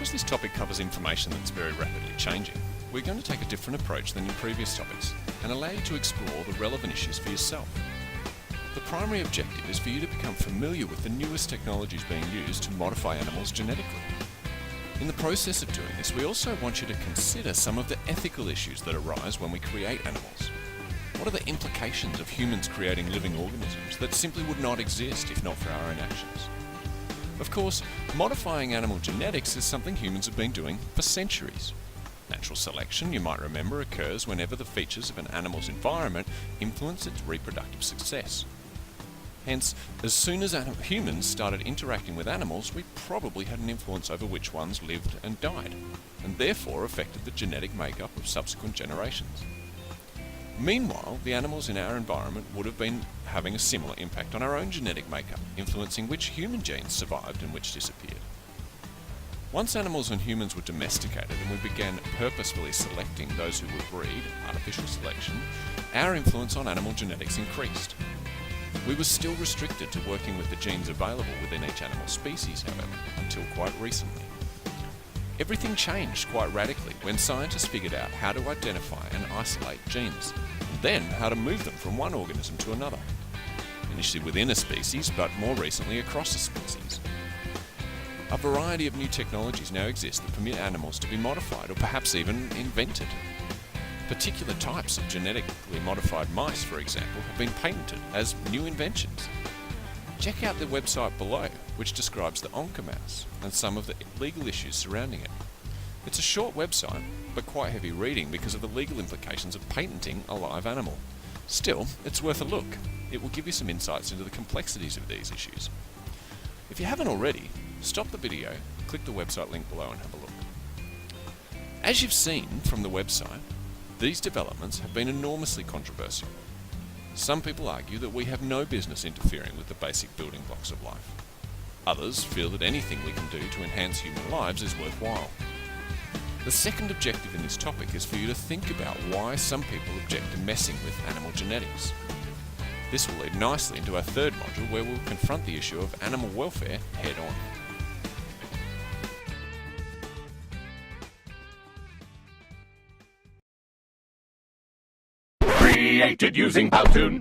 because this topic covers information that's very rapidly changing, we're going to take a different approach than in previous topics and allow you to explore the relevant issues for yourself. The primary objective is for you to become familiar with the newest technologies being used to modify animals genetically. In the process of doing this, we also want you to consider some of the ethical issues that arise when we create animals. What are the implications of humans creating living organisms that simply would not exist if not for our own actions? Of course, modifying animal genetics is something humans have been doing for centuries. Natural selection, you might remember, occurs whenever the features of an animal's environment influence its reproductive success. Hence, as soon as humans started interacting with animals, we probably had an influence over which ones lived and died, and therefore affected the genetic makeup of subsequent generations. Meanwhile, the animals in our environment would have been having a similar impact on our own genetic makeup, influencing which human genes survived and which disappeared. Once animals and humans were domesticated and we began purposefully selecting those who would breed, artificial selection, our influence on animal genetics increased. We were still restricted to working with the genes available within each animal species, however, until quite recently. Everything changed quite radically when scientists figured out how to identify and isolate genes, and then how to move them from one organism to another. Initially within a species, but more recently across a species. A variety of new technologies now exist that permit animals to be modified or perhaps even invented. Particular types of genetically modified mice, for example, have been patented as new inventions. Check out the website below, which describes the OncoMouse and some of the legal issues surrounding it. It's a short website, but quite heavy reading because of the legal implications of patenting a live animal. Still, it's worth a look. It will give you some insights into the complexities of these issues. If you haven't already, stop the video, click the website link below and have a look. As you've seen from the website, these developments have been enormously controversial. Some people argue that we have no business interfering with the basic building blocks of life. Others feel that anything we can do to enhance human lives is worthwhile. The second objective in this topic is for you to think about why some people object to messing with animal genetics. This will lead nicely into our third module where we'll confront the issue of animal welfare head on. Created using Powtoon.